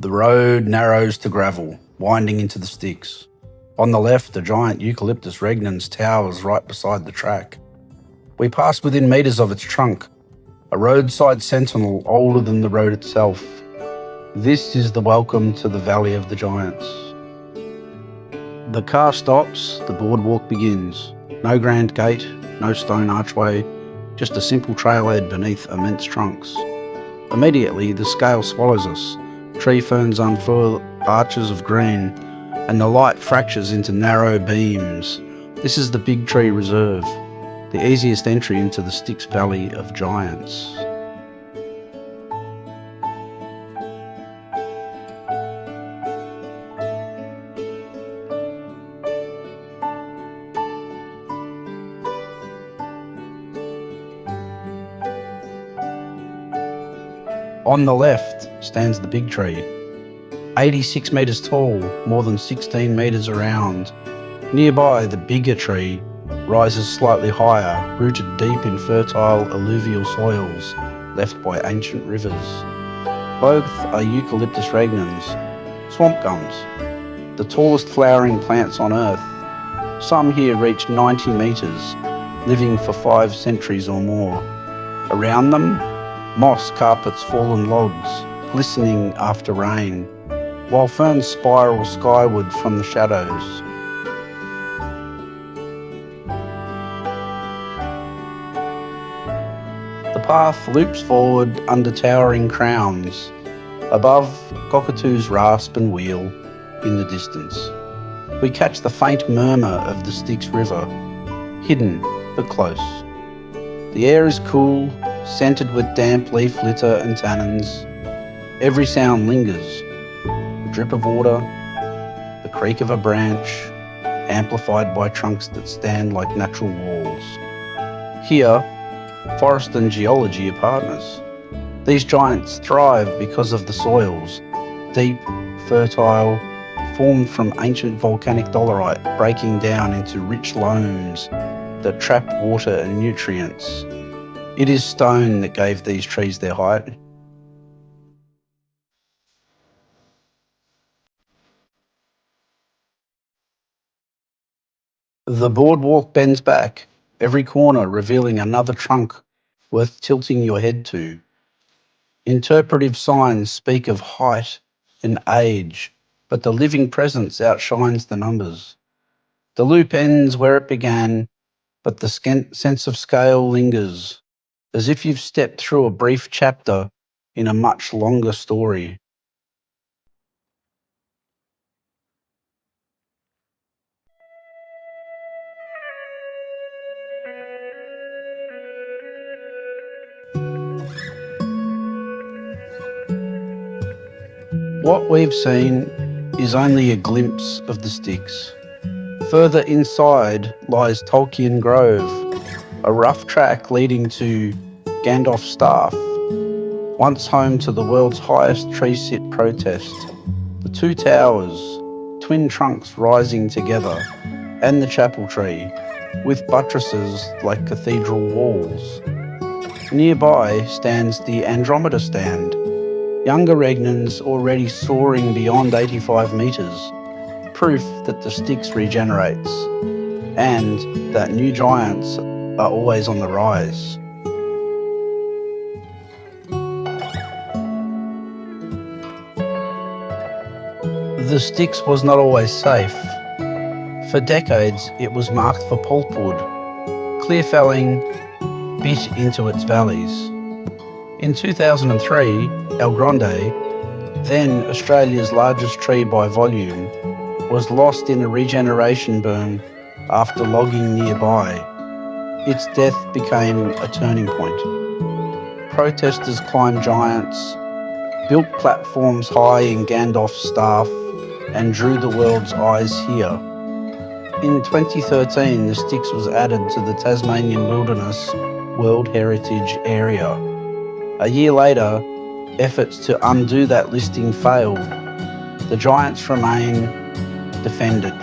The road narrows to gravel, winding into the Styx. On the left, a giant Eucalyptus Regnans towers right beside the track. We pass within metres of its trunk, a roadside sentinel older than the road itself. This is the welcome to the Valley of the Giants. The car stops, the boardwalk begins. No grand gate, no stone archway, just a simple trailhead beneath immense trunks. Immediately, the scale swallows us. Tree-ferns unfurl arches of green, and the light fractures into narrow beams. This is the Big Tree Reserve, the easiest entry into the Styx Valley of Giants. On the left stands the Big Tree, 86 metres tall, more than 16 metres around. Nearby, the bigger tree rises slightly higher, rooted deep in fertile alluvial soils left by ancient rivers. Both are Eucalyptus regnans, swamp gums, the tallest flowering plants on Earth. Some here reach 90 metres, living for 5 centuries or more. Around them, moss carpets fallen logs, glistening after rain, while ferns spiral skyward from the shadows. The path loops forward under towering crowns. Above, cockatoos rasp and wheel in the distance. We catch the faint murmur of the Styx River, hidden but close. The air is cool, scented with damp leaf litter and tannins. Every sound lingers. The drip of water, the creak of a branch, amplified by trunks that stand like natural walls. Here, forest and geology are partners. These giants thrive because of the soils, deep, fertile, formed from ancient volcanic dolerite breaking down into rich loams that trap water and nutrients. It is stone that gave these trees their height. The boardwalk bends back, every corner revealing another trunk worth tilting your head to. Interpretive signs speak of height and age, but the living presence outshines the numbers. The loop ends where it began, but the sense of scale lingers, as if you've stepped through a brief chapter in a much longer story. What we've seen is only a glimpse of the Styx. Further inside lies Tolkien Grove, a rough track leading to Gandalf's Staff, once home to the world's highest tree sit protest. The two towers, twin trunks rising together, and the chapel tree, with buttresses like cathedral walls. Nearby stands the Andromeda Stand, younger Regnans already soaring beyond 85 metres, proof that the Styx regenerates, and that new giants are always on the rise. The Styx was not always safe. For decades it was marked for pulpwood. Clear felling bit into its valleys. In 2003, Grande, then Australia's largest tree by volume, was lost in a regeneration burn after logging nearby. Its death became a turning point. Protesters climbed giants, built platforms high in Gandalf's Staff, and drew the world's eyes here. In 2013, the Styx was added to the Tasmanian Wilderness World Heritage Area. A year later, efforts to undo that listing failed. The giants remain defended.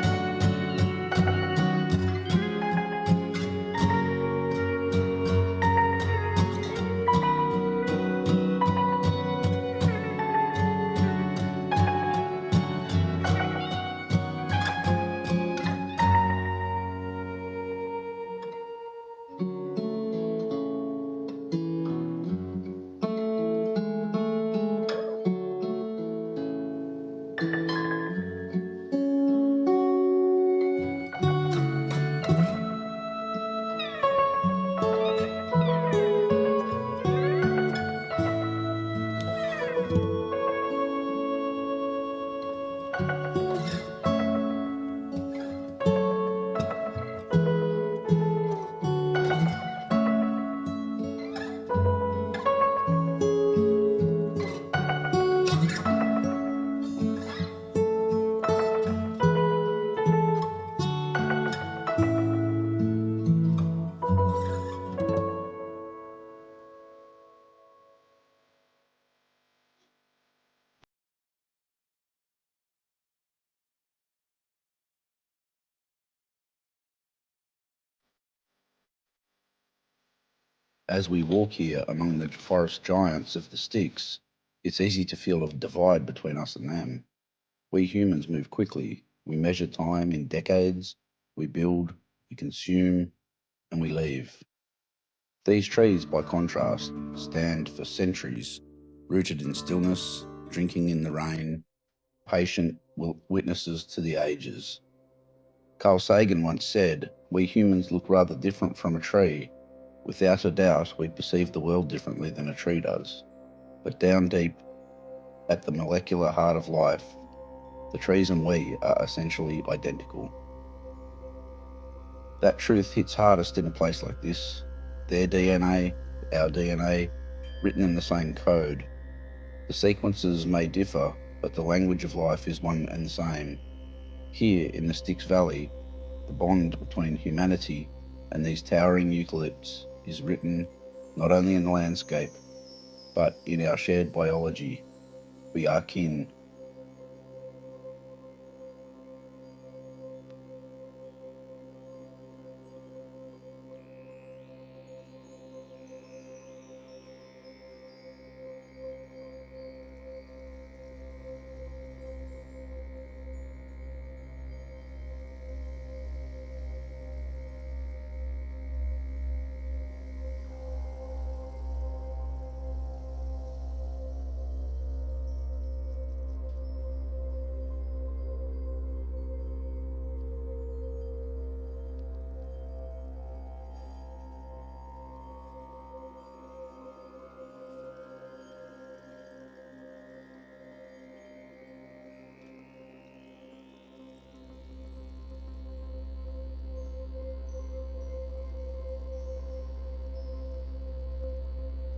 As we walk here among the forest giants of the Styx, it's easy to feel a divide between us and them. We humans move quickly. We measure time in decades. We build, we consume, and we leave. These trees, by contrast, stand for centuries, rooted in stillness, drinking in the rain, patient witnesses to the ages. Carl Sagan once said, "We humans look rather different from a tree. Without a doubt, we perceive the world differently than a tree does. But down deep, at the molecular heart of life, the trees and we are essentially identical." That truth hits hardest in a place like this. Their DNA, our DNA, written in the same code. The sequences may differ, but the language of life is one and the same. Here in the Styx Valley, the bond between humanity and these towering eucalypts is written not only in the landscape, but in our shared biology. We are kin.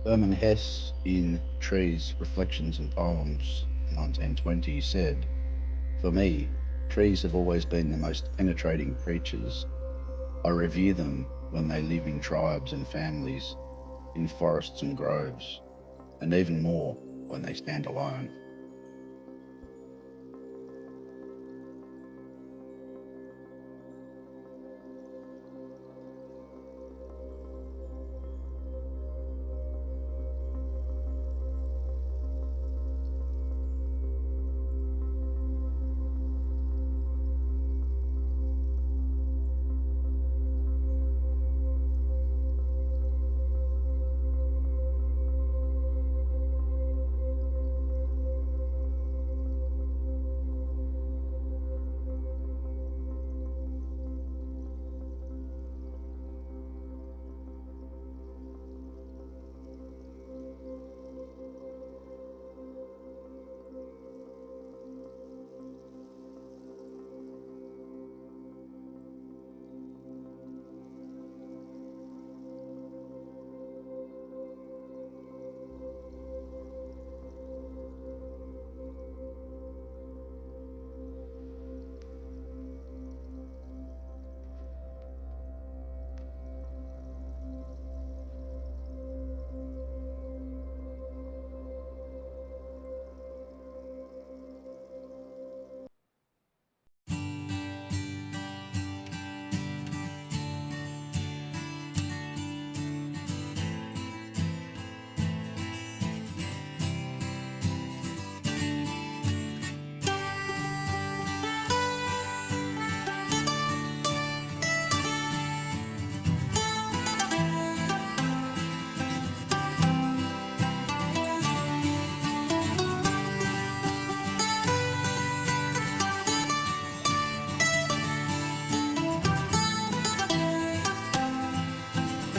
Hermann Hesse, in Trees, Reflections and Poems, 1920, said, "For me, trees have always been the most penetrating creatures. I revere them when they live in tribes and families, in forests and groves, and even more when they stand alone."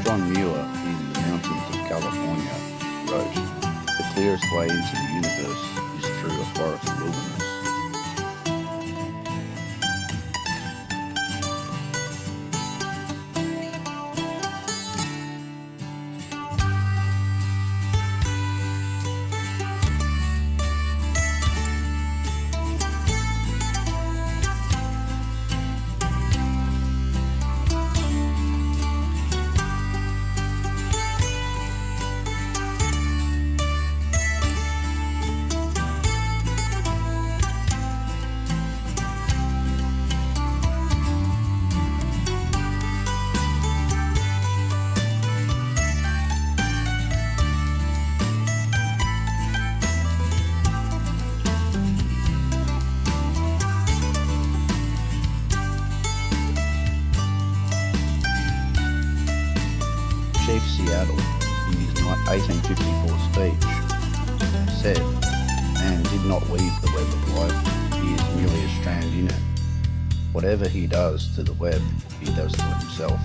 John Muir in The Mountains of California wrote, "The clearest way into the universe is through a forest wilderness." battle in his 1854 speech, said, "Man did not weave the web of life, he is merely a strand in it. Whatever he does to the web, he does to himself."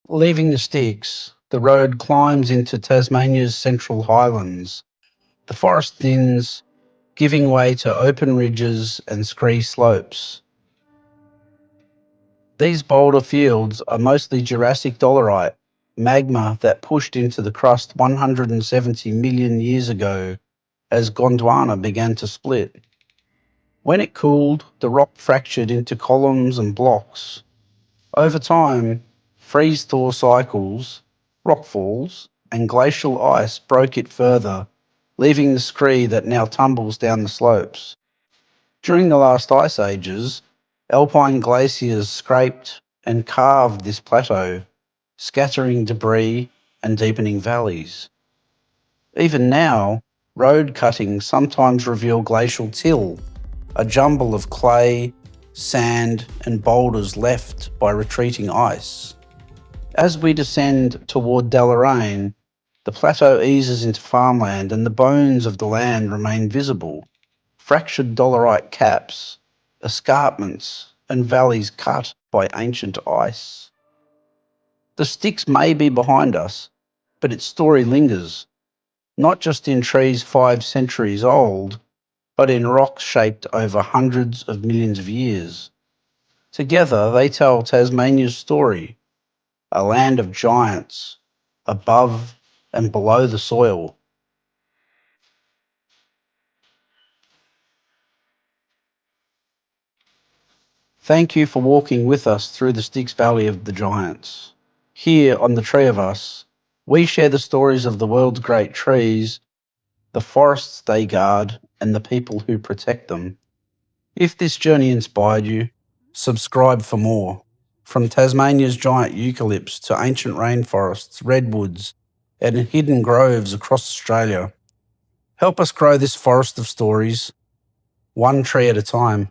Leaving the Styx, the road climbs into Tasmania's Central Highlands. The forest thins, giving way to open ridges and scree slopes. These boulder fields are mostly Jurassic dolerite, magma that pushed into the crust 170 million years ago as Gondwana began to split. When it cooled, the rock fractured into columns and blocks. Over time, freeze-thaw cycles, rockfalls, and glacial ice broke it further, leaving the scree that now tumbles down the slopes. During the last ice ages, alpine glaciers scraped and carved this plateau, scattering debris and deepening valleys. Even now, road cuttings sometimes reveal glacial till, a jumble of clay, sand, and boulders left by retreating ice. As we descend toward Deloraine, the plateau eases into farmland and the bones of the land remain visible. Fractured dolerite caps, escarpments, and valleys cut by ancient ice. The Styx may be behind us, but its story lingers, not just in trees 5 centuries old, but in rocks shaped over hundreds of millions of years. Together, they tell Tasmania's story, a land of giants, above and below the soil. Thank you for walking with us through the Styx Valley of the Giants. Here on The Tree of Us, we share the stories of the world's great trees, the forests they guard, and the people who protect them. If this journey inspired you, subscribe for more. From Tasmania's giant eucalyptus to ancient rainforests, redwoods, and hidden groves across Australia, help us grow this forest of stories, one tree at a time.